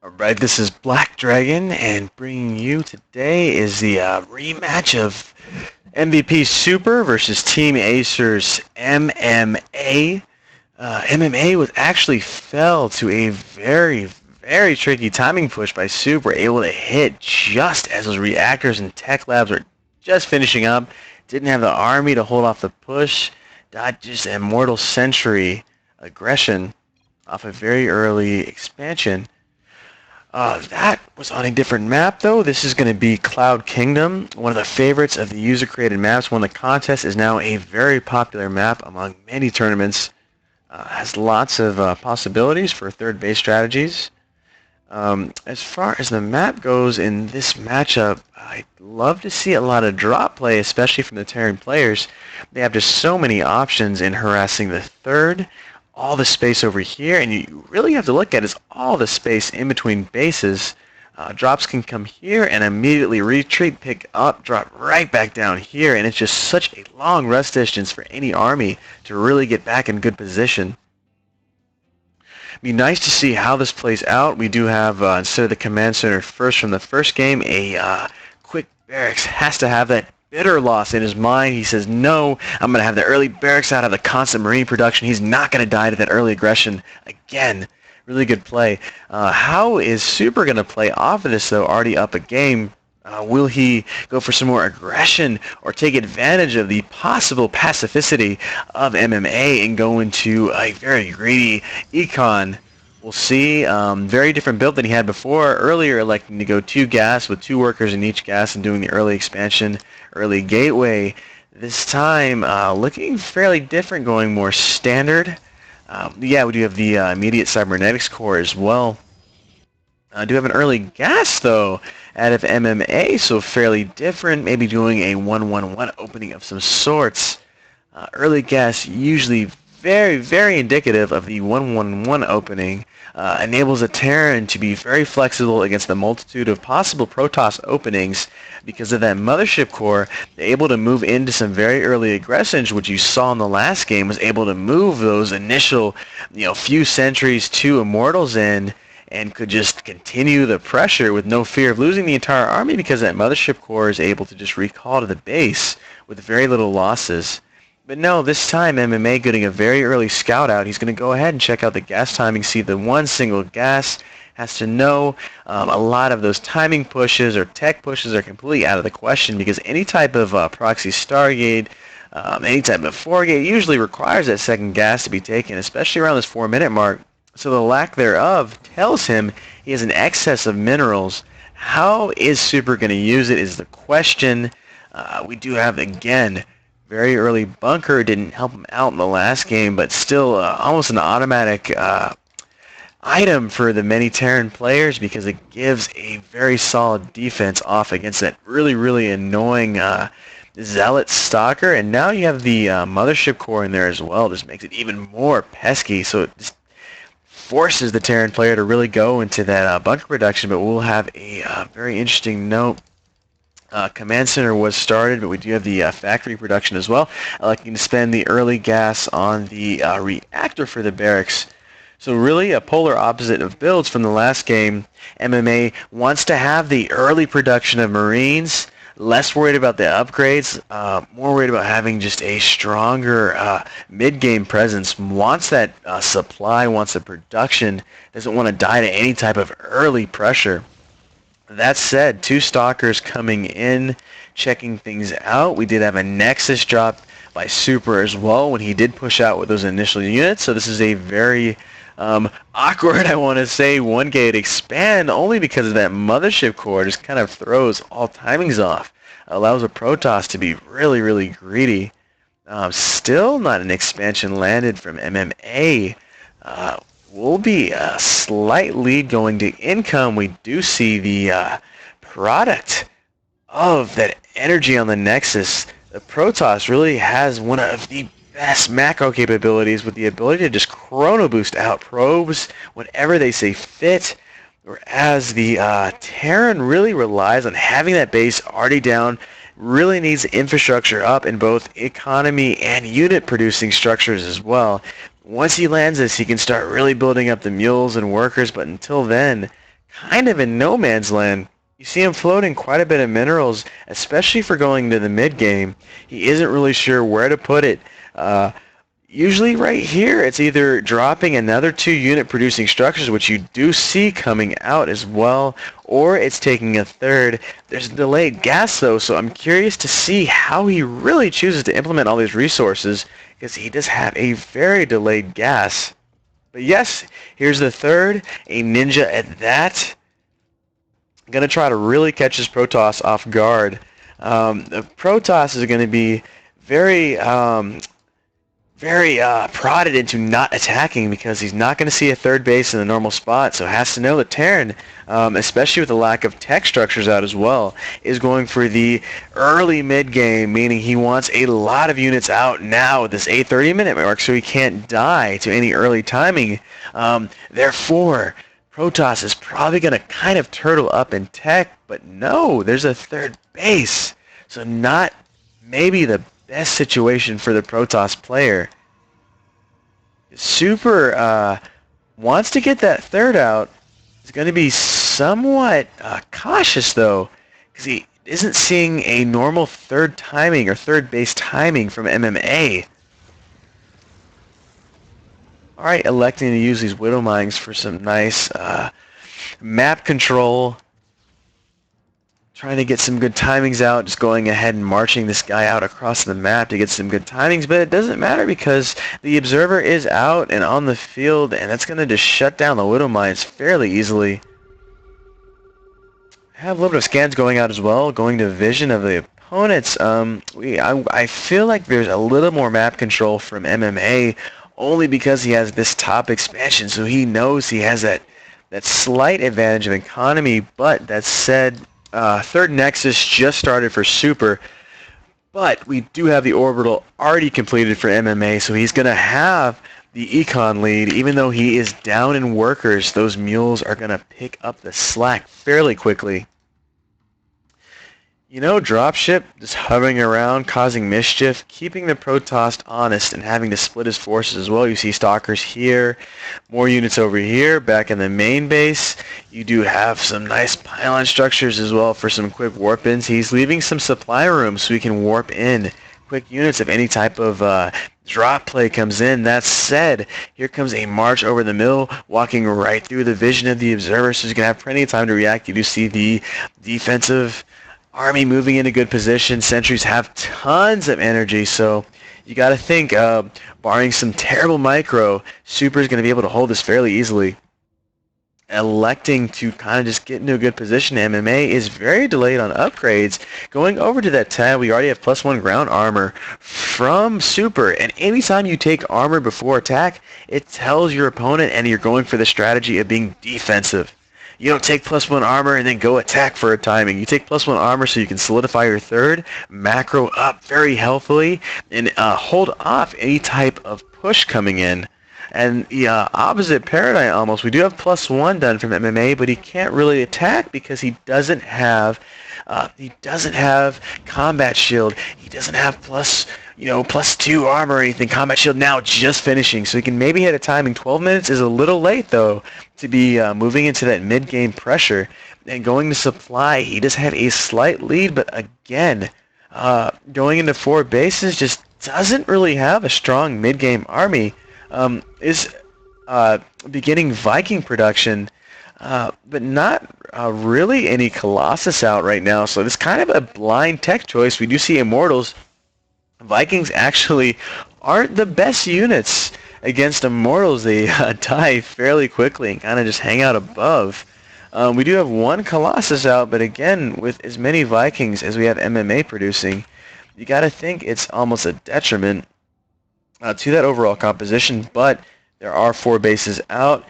Alright, this is Black Dragon, and bringing you today is the rematch of MVP Super versus Team Acer's MMA. MMA was actually fell to a very, very tricky timing push by Super, able to hit just as those reactors and tech labs were just finishing up. Didn't have the army to hold off the push. Dodged just Immortal Century aggression off a very early expansion. That was on a different map, though. This is going to be Cloud Kingdom, one of the favorites of the user-created maps. Won the contest, is now a very popular map among many tournaments. Has lots of possibilities for third base strategies. As far as the map goes in this matchup, I'd love to see a lot of drop play, especially from the Terran players. They have just so many options in harassing the third. All the space over here, and you really have to look at is all the space in between bases. Drops can come here and immediately retreat, pick up, drop right back down here, and it's just such a long rest distance for any army to really get back in good position. Be nice to see how this plays out. We do have, instead of the command center first from the first game, a quick barracks has to have that bitter loss in his mind. He says, no, I'm going to have the early barracks out of the constant marine production. He's not going to die to that early aggression again. Really good play. How is Super going to play off of this, though? Already up a game. Will he go for some more aggression or take advantage of the possible pacificity of MMA and go into a very greedy econ? We'll see. Very different build than he had before. Earlier, electing to go 2 gas with 2 workers in each gas and doing the early expansion, early gateway. This time, looking fairly different, going more standard. Yeah, we do have the immediate cybernetics core as well. Do have an early gas, though, out of MMA, so fairly different. Maybe doing a 1-1-1 opening of some sorts. Early gas usually very, very indicative of the 1-1-1 opening. Enables a Terran to be very flexible against the multitude of possible Protoss openings because of that mothership core. They're able to move into some very early aggressions, which you saw in the last game, was able to move those initial, few sentries to Immortals in, and could just continue the pressure with no fear of losing the entire army because that mothership core is able to just recall to the base with very little losses. But no, this time MMA getting a very early scout out. He's going to go ahead and check out the gas timing, see the one single gas. Has to know a lot of those timing pushes or tech pushes are completely out of the question because any type of proxy Stargate, any type of 4-gate usually requires that second gas to be taken, especially around this 4-minute mark. So the lack thereof tells him he has an excess of minerals. How is Super going to use it is the question. We do have, again, very early bunker. Didn't help him out in the last game, but still almost an automatic item for the many Terran players because it gives a very solid defense off against that really, really annoying Zealot Stalker. And now you have the mothership core in there as well. Just makes it even more pesky. So it just forces the Terran player to really go into that bunker production. But we'll have a very interesting note. Command Center was started, but we do have the factory production as well. Electing to spend the early gas on the reactor for the barracks. So really a polar opposite of builds from the last game. MMA wants to have the early production of Marines, less worried about the upgrades, more worried about having just a stronger mid-game presence, wants that supply, wants the production, doesn't want to die to any type of early pressure. That said, 2 Stalkers coming in, checking things out. We did have a Nexus drop by Super as well when he did push out with those initial units. So this is a very awkward, I want to say, 1-gate expand only because of that mothership core. Just kind of throws all timings off. Allows a Protoss to be really, really greedy. Still not an expansion landed from MMA. Will be a slight lead going to income. We do see the product of that energy on the Nexus. The Protoss really has one of the best macro capabilities with the ability to just chrono boost out probes whenever they say fit. Whereas the Terran really relies on having that base already down, really needs infrastructure up in both economy and unit producing structures as well. Once he lands this, he can start really building up the mules and workers, but until then, kind of in no man's land. You see him floating quite a bit of minerals, especially for going to the mid game. He isn't really sure where to put it. Uh, Usually right here, it's either dropping another 2-unit producing structures, which you do see coming out as well, or it's taking a third. There's delayed gas though, so I'm curious to see how he really chooses to implement all these resources, because he does have a very delayed gas. But yes, here's the third, a ninja at that. Going to try to really catch this Protoss off guard. The Protoss is going to be very prodded into not attacking because he's not going to see a third base in the normal spot, so has to know that Terran, especially with the lack of tech structures out as well, is going for the early mid-game, meaning he wants a lot of units out now at this 8:30 minute mark so he can't die to any early timing. Therefore, Protoss is probably going to kind of turtle up in tech, but no, there's a third base, so not maybe the best situation for the Protoss player. Super wants to get that third out. He's going to be somewhat cautious though, because he isn't seeing a normal third timing or third base timing from MMA. Alright, electing to use these Widow Mines for some nice map control. Trying to get some good timings out, just going ahead and marching this guy out across the map to get some good timings, but it doesn't matter because the Observer is out and on the field, and that's going to just shut down the Widow Mines fairly easily. Have a little bit of scans going out as well, going to vision of the opponents. I feel like there's a little more map control from MMA only because he has this top expansion, so he knows he has that slight advantage of economy, but that said, third Nexus just started for Super, but we do have the orbital already completed for MMA, so he's going to have the econ lead. Even though he is down in workers, those mules are going to pick up the slack fairly quickly. You know, Dropship just hovering around, causing mischief, keeping the Protoss honest and having to split his forces as well. You see Stalkers here, more units over here, back in the main base. You do have some nice pylon structures as well for some quick warp-ins. He's leaving some supply rooms so he can warp in quick units if any type of drop play comes in. That said, here comes a march over the mill, walking right through the vision of the Observer, so he's going to have plenty of time to react. You do see the defensive Army moving into good position. Sentries have tons of energy, so you got to think, barring some terrible micro, Super is going to be able to hold this fairly easily. Electing to kind of just get into a good position, MMA is very delayed on upgrades. Going over to that tab, we already have +1 ground armor from Super, and anytime you take armor before attack, it tells your opponent, and you're going for the strategy of being defensive. You don't take +1 armor and then go attack for a timing. You take +1 armor so you can solidify your third, macro up very healthily, and hold off any type of push coming in. And the opposite paradigm almost. We do have +1 done from MMA, but he can't really attack because he doesn't have combat shield. He doesn't have +2 armor or anything. Combat shield now just finishing, so he can maybe hit a timing. 12 minutes is a little late though to be moving into that mid-game pressure and going to supply. He does have a slight lead, but again, going into 4 bases just doesn't really have a strong mid-game army. Is beginning Viking production, but not really any Colossus out right now, so it's kind of a blind tech choice. We do see Immortals. Vikings actually aren't the best units against Immortals. They die fairly quickly and kind of just hang out above. We do have 1 Colossus out, but again, with as many Vikings as we have MMA producing, you got to think it's almost a detriment to that overall composition, but there are 4 bases out.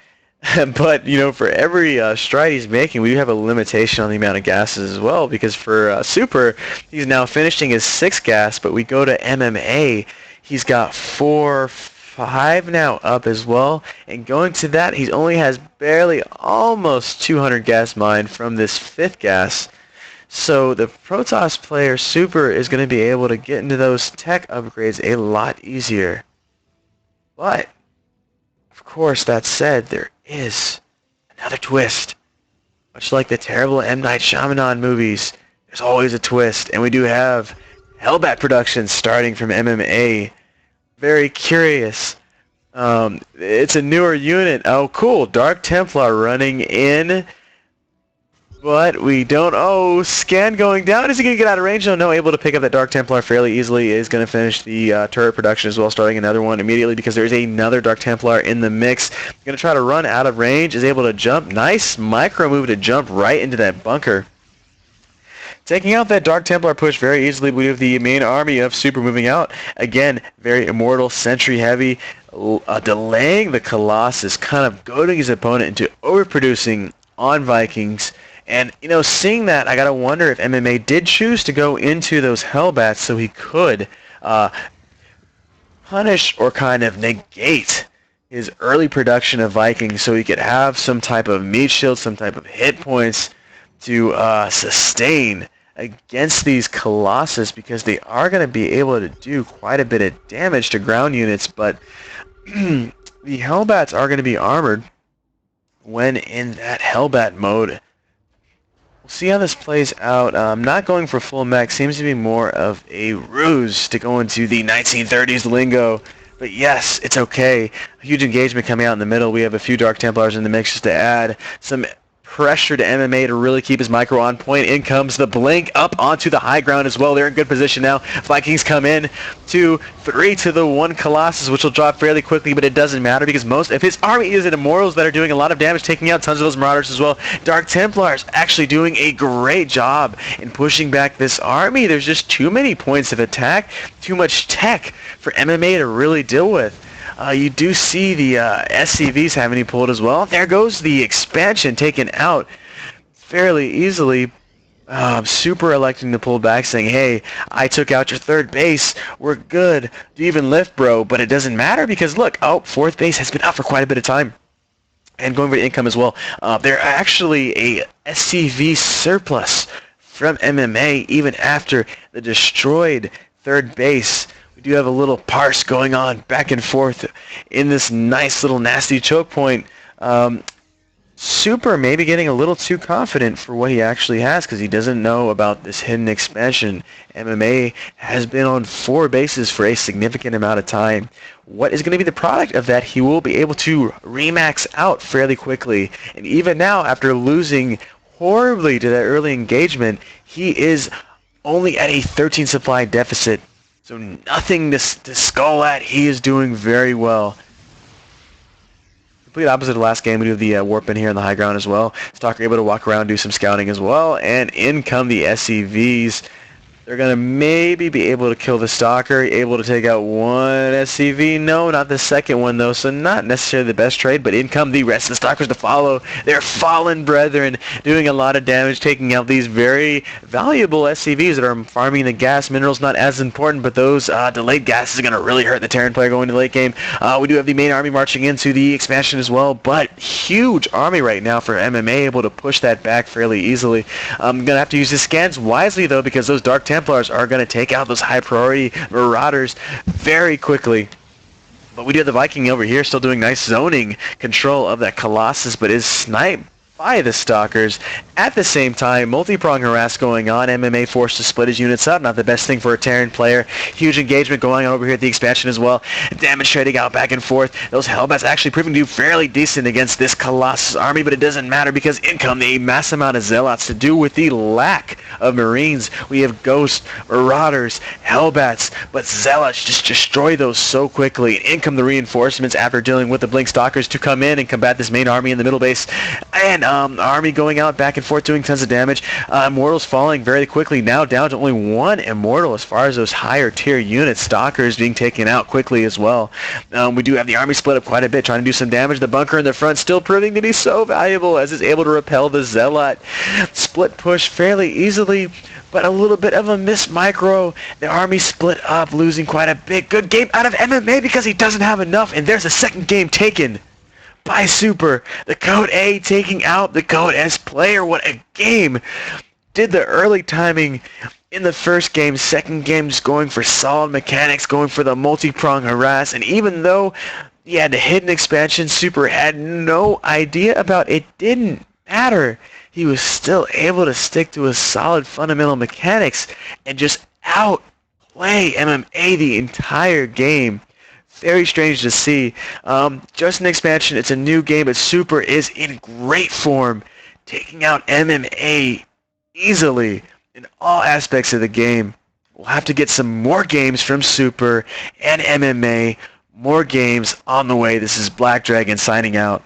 But, for every stride he's making, we do have a limitation on the amount of gases as well, because for Super, he's now finishing his 6th gas, but we go to MMA, he's got 4, 5 now up as well, and going to that, he only has barely almost 200 gas mine from this 5th gas. So the Protoss player Super is going to be able to get into those tech upgrades a lot easier. But, of course, that said, there is another twist. Much like the terrible M. Night Shyamalan movies, there's always a twist, and we do have Hellbat Productions starting from MMA. Very curious. It's a newer unit. Oh, cool. Dark Templar running in. But we don't. Oh, scan going down. Is he going to get out of range? No, able to pick up that Dark Templar fairly easily. Is going to finish the turret production as well, starting another one immediately because there's another Dark Templar in the mix. Going to try to run out of range. Is able to jump. Nice micro move to jump right into that bunker. Taking out that Dark Templar push very easily. We have the main army of Super moving out. Again, very immortal, sentry heavy, delaying the Colossus, kind of goading his opponent into overproducing on Vikings. And, seeing that, I got to wonder if MMA did choose to go into those Hellbats so he could punish or kind of negate his early production of Vikings so he could have some type of meat shield, some type of hit points to sustain against these Colossus, because they are going to be able to do quite a bit of damage to ground units, but the Hellbats are going to be armored when in that Hellbat mode. We'll see how this plays out. Not going for full mech seems to be more of a ruse to go into the 1930s lingo. But yes, it's okay. A huge engagement coming out in the middle. We have a few Dark Templars in the mix just to add some pressure to MMA to really keep his micro on point. In comes the blink up onto the high ground as well. They're in good position now. Vikings come in 2-3 to the 1 Colossus, which will drop fairly quickly, but it doesn't matter because most of his army is Immortals that are doing a lot of damage, taking out tons of those Marauders as well. Dark Templars actually doing a great job in pushing back this army. There's just too many points of attack, too much tech for MMA to really deal with. You do see the SCVs having to be pulled as well. There goes the expansion taken out fairly easily. Super electing to pull back, saying, hey, I took out your third base. We're good. Do you even lift, bro? But it doesn't matter because, look, fourth base has been out for quite a bit of time. And going for the income as well. They're actually a SCV surplus from MMA even after the destroyed third base. We do have a little parse going on back and forth in this nice little nasty choke point. Super maybe getting a little too confident for what he actually has because he doesn't know about this hidden expansion. MMA has been on 4 bases for a significant amount of time. What is going to be the product of that? He will be able to remax out fairly quickly. And even now, after losing horribly to that early engagement, he is only at a 13 supply deficit. So nothing to skull at. He is doing very well. Complete opposite of the last game. We do the warp in here on the high ground as well. Stalker able to walk around, do some scouting as well. And in come the SCVs. They're going to maybe be able to kill the Stalker, able to take out one SCV. No, not the second one, though, so not necessarily the best trade, but in come the rest of the Stalkers to follow their fallen brethren, doing a lot of damage, taking out these very valuable SCVs that are farming the gas. Minerals not as important, but those delayed gases are going to really hurt the Terran player going to the late game. We do have the main army marching into the expansion as well, but huge army right now for MMA, able to push that back fairly easily. I'm going to have to use his scans wisely, though, because those Dark Templars are going to take out those high priority Marauders very quickly. But we do have the Viking over here still doing nice zoning control of that Colossus, but is sniped by the Stalkers. At the same time, multi-prong harass going on. MMA forced to split his units up. Not the best thing for a Terran player. Huge engagement going on over here at the expansion as well. Damage trading out back and forth. Those Hellbats actually proving to do fairly decent against this Colossus army, but it doesn't matter because in come a mass amount of Zealots to do with the lack of Marines. We have Ghosts, Marauders, Hellbats, but Zealots just destroy those so quickly. In come the reinforcements after dealing with the Blink Stalkers to come in and combat this main army in the middle base. And army going out back and forth doing tons of damage. Immortals falling very quickly, now down to only 1 Immortal as far as those higher tier units. Stalkers being taken out quickly as well. We do have the army split up quite a bit, trying to do some damage. The bunker in the front still proving to be so valuable as it's able to repel the Zealot. Split push fairly easily, but a little bit of a miss micro. The army split up, losing quite a bit. Good game out of MMA because he doesn't have enough, and there's a second game taken by Super. The Code A taking out the Code S player. What a game. Did the early timing in the first game. Second game just going for solid mechanics, going for the multi-prong harass. And even though he had the hidden expansion, Super had no idea about it. Didn't matter. he was still able to stick to his solid fundamental mechanics and just outplay MMA the entire game. Very strange to see. Just an expansion. It's a new game, but Super is in great form, taking out MMA easily in all aspects of the game. We'll have to get some more games from Super and MMA. More games on the way. This is Black Dragon signing out.